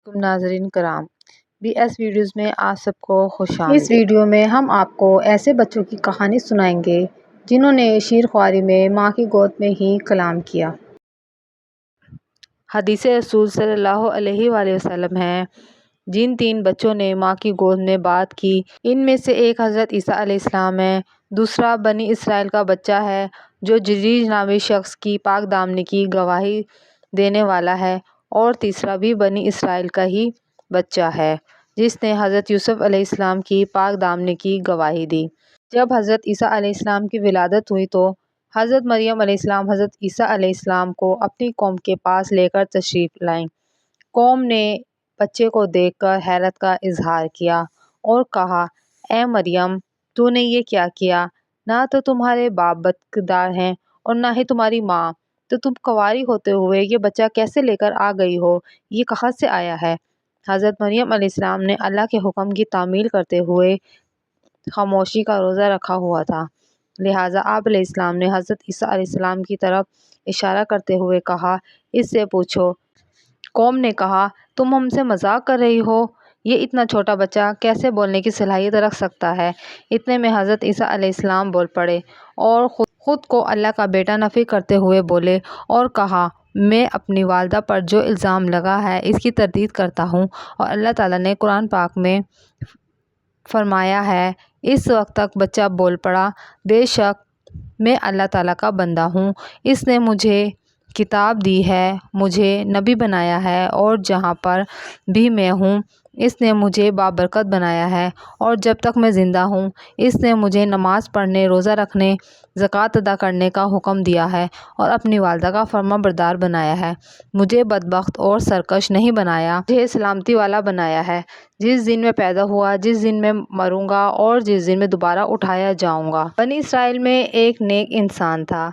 ناظرین کرام، B S videos میں آپ سب کو خوش آمدید۔ اس ویڈیو میں ہم آپ کو ایسے بچوں کی کہانی سنائیں گے جنہوں نے شیر خواری میں ماں کی گود میں ہی کلام کیا۔ حدیث رسول صلی اللہ علیہ وآلہ وسلم ہے، جن 3 بچوں نے ماں کی گود میں بات کی، ان میں سے ایک حضرت عیسیٰ علیہ السلام ہے، دوسرا بنی اسرائیل کا بچہ ہے جو جریج نامی شخص کی پاک دامنی کی گواہی دینے والا ہے، اور تیسرا بھی بنی اسرائیل کا ہی بچہ ہے جس نے حضرت یوسف علیہ السلام کی پاک دامنی کی گواہی دی۔ جب حضرت عیسیٰ علیہ السلام کی ولادت ہوئی تو حضرت مریم علیہ السلام حضرت عیسیٰ علیہ السلام کو اپنی قوم کے پاس لے کر تشریف لائیں۔ قوم نے بچے کو دیکھ کر حیرت کا اظہار کیا اور کہا، اے مریم، تو نے یہ کیا کیا؟ نہ تو تمہارے باپ بدکردار ہیں اور نہ ہی تمہاری ماں، تو تم کنواری ہوتے ہوئے یہ بچہ کیسے لے کر آ گئی ہو؟ یہ کہاں سے آیا ہے؟ حضرت مریم علیہ السلام نے اللہ کے حکم کی تعمیل کرتے ہوئے خاموشی کا روزہ رکھا ہوا تھا، لہٰذا آپ علیہ السلام نے حضرت عیسیٰ علیہ السلام کی طرف اشارہ کرتے ہوئے کہا، اس سے پوچھو۔ قوم نے کہا، تم ہم سے مذاق کر رہی ہو؟ یہ اتنا چھوٹا بچہ کیسے بولنے کی صلاحیت رکھ سکتا ہے؟ اتنے میں حضرت عیسیٰ علیہ السلام بول پڑے اور خود کو اللہ کا بیٹا نفی کرتے ہوئے بولے اور کہا، میں اپنی والدہ پر جو الزام لگا ہے اس کی تردید کرتا ہوں، اور اللہ تعالیٰ نے قرآن پاک میں فرمایا ہے۔ اس وقت تک بچہ بول پڑا، بے شک میں اللہ تعالیٰ کا بندہ ہوں، اس نے مجھے کتاب دی ہے، مجھے نبی بنایا ہے، اور جہاں پر بھی میں ہوں اس نے مجھے بابرکت بنایا ہے، اور جب تک میں زندہ ہوں اس نے مجھے نماز پڑھنے، روزہ رکھنے، زکوٰۃ ادا کرنے کا حکم دیا ہے، اور اپنی والدہ کا فرما بردار بنایا ہے، مجھے بدبخت اور سرکش نہیں بنایا، مجھے سلامتی والا بنایا ہے۔ جس دن میں پیدا ہوا، جس دن میں مروں گا، اور جس دن میں دوبارہ اٹھایا جاؤں گا۔ بنی اسرائیل میں ایک نیک انسان تھا۔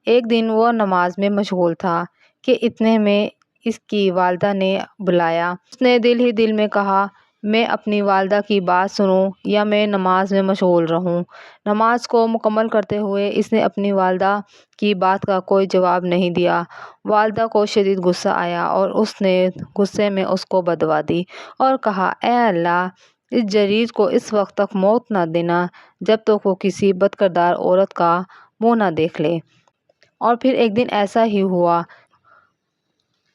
ایک دن وہ نماز میں مشغول تھا کہ اتنے میں اس کی والدہ نے بلایا۔ اس نے دل ہی دل میں کہا، میں اپنی والدہ کی بات سنوں یا میں نماز میں مشغول رہوں؟ نماز کو مکمل کرتے ہوئے اس نے اپنی والدہ کی بات کا کوئی جواب نہیں دیا۔ والدہ کو شدید غصہ آیا اور اس نے غصے میں اس کو بددعا دی اور کہا، اے اللہ، اس جریج کو اس وقت تک موت نہ دینا جب تک وہ کسی بدکردار عورت کا منہ نہ دیکھ لے۔ اور پھر ایک دن ایسا ہی ہوا،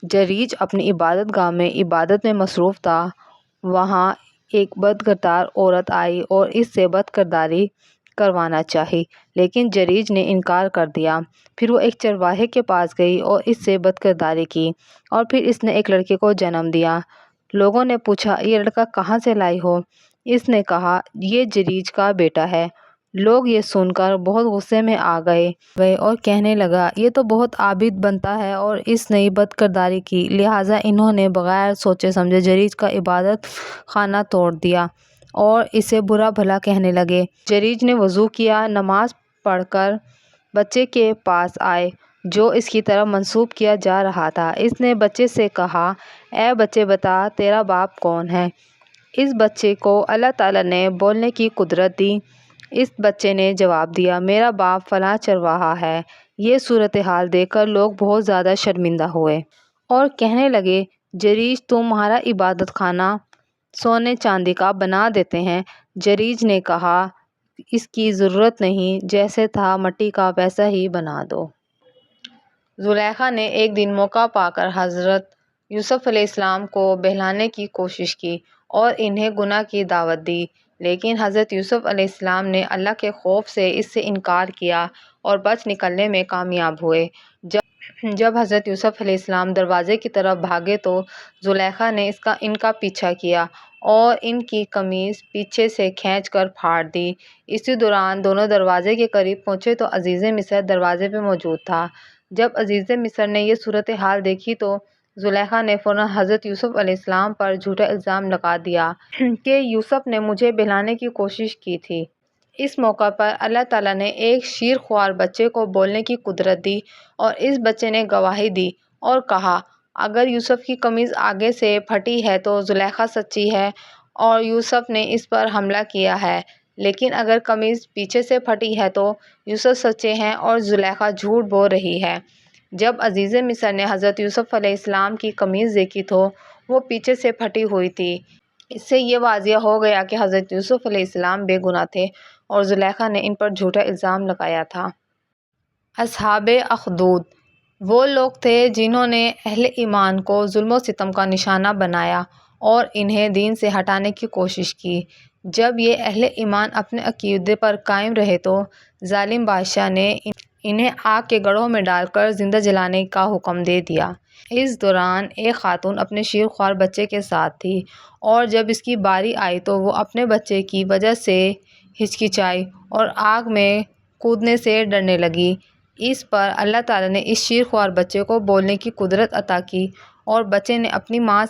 جریج اپنی عبادت گاہ میں عبادت میں مصروف تھا، وہاں ایک بدکردار عورت آئی اور اس سے بدکرداری کروانا چاہی، لیکن جریج نے انکار کر دیا۔ پھر وہ ایک چرواہے کے پاس گئی اور اس سے بدکرداری کی، اور پھر اس نے ایک لڑکے کو جنم دیا۔ لوگوں نے پوچھا، یہ لڑکا کہاں سے لائی ہو؟ اس نے کہا، یہ جریج کا بیٹا ہے۔ لوگ یہ سن کر بہت غصے میں آ گئے اور کہنے لگا، یہ تو بہت عابد بنتا ہے اور اس نے بدکرداری کی، لہٰذا انہوں نے بغیر سوچے سمجھے جریج کا عبادت خانہ توڑ دیا اور اسے برا بھلا کہنے لگے۔ جریج نے وضو کیا، نماز پڑھ کر بچے کے پاس آئے جو اس کی طرف منسوب کیا جا رہا تھا۔ اس نے بچے سے کہا، اے بچے، بتا تیرا باپ کون ہے؟ اس بچے کو اللہ تعالیٰ نے بولنے کی قدرت دی۔ اس بچے نے جواب دیا، میرا باپ فلاں چرواہا ہے۔ یہ صورتحال دیکھ کر لوگ بہت زیادہ شرمندہ ہوئے اور کہنے لگے، جریج، تمہارا عبادت خانہ سونے چاندی کا بنا دیتے ہیں۔ جریج نے کہا، اس کی ضرورت نہیں، جیسے تھا مٹی کا ویسا ہی بنا دو۔ زلیخا نے ایک دن موقع پا کر حضرت یوسف علیہ السلام کو بہلانے کی کوشش کی اور انہیں گناہ کی دعوت دی، لیکن حضرت یوسف علیہ السلام نے اللہ کے خوف سے اس سے انکار کیا اور بچ نکلنے میں کامیاب ہوئے۔ جب حضرت یوسف علیہ السلام دروازے کی طرف بھاگے تو زلیخا نے ان کا پیچھا کیا اور ان کی قمیص پیچھے سے کھینچ کر پھاڑ دی۔ اسی دوران دونوں دروازے کے قریب پہنچے تو عزیز مصر دروازے پہ موجود تھا۔ جب عزیز مصر نے یہ صورتحال دیکھی تو زلیخا نے فوراً حضرت یوسف علیہ السلام پر جھوٹا الزام لگا دیا کہ یوسف نے مجھے بہلانے کی کوشش کی تھی۔ اس موقع پر اللہ تعالیٰ نے ایک شیر خوار بچے کو بولنے کی قدرت دی اور اس بچے نے گواہی دی اور کہا، اگر یوسف کی قمیص آگے سے پھٹی ہے تو زلیخا سچی ہے اور یوسف نے اس پر حملہ کیا ہے، لیکن اگر قمیص پیچھے سے پھٹی ہے تو یوسف سچے ہیں اور زلیخا جھوٹ بول رہی ہے۔ جب عزیز مصر نے حضرت یوسف علیہ السلام کی قمیص دیکھی تو وہ پیچھے سے پھٹی ہوئی تھی۔ اس سے یہ واضح ہو گیا کہ حضرت یوسف علیہ السلام بے گناہ تھے اور زلیخا نے ان پر جھوٹا الزام لگایا تھا۔ اصحاب اخدود وہ لوگ تھے جنہوں نے اہل ایمان کو ظلم و ستم کا نشانہ بنایا اور انہیں دین سے ہٹانے کی کوشش کی۔ جب یہ اہل ایمان اپنے عقیدے پر قائم رہے تو ظالم بادشاہ نے انہیں آگ کے گڑھوں میں ڈال کر زندہ جلانے کا حکم دے دیا۔ اس دوران ایک خاتون اپنے شیر خوار بچے کے ساتھ تھی اور جب اس کی باری آئی تو وہ اپنے بچے کی وجہ سے ہچکچائی اور آگ میں کودنے سے ڈرنے لگی۔ اس پر اللہ تعالیٰ نے اس شیر خوار بچے کو بولنے کی قدرت عطا کی اور بچے نے اپنی ماں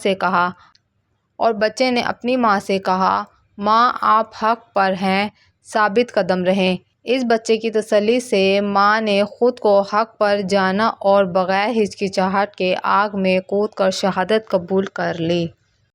سے کہا ماں آپ حق پر ہیں، ثابت قدم رہیں۔ اس بچے کی تسلی سے ماں نے خود کو حق پر جانا اور بغیر ہچکچاہٹ کے آگ میں کود کر شہادت قبول کر لی۔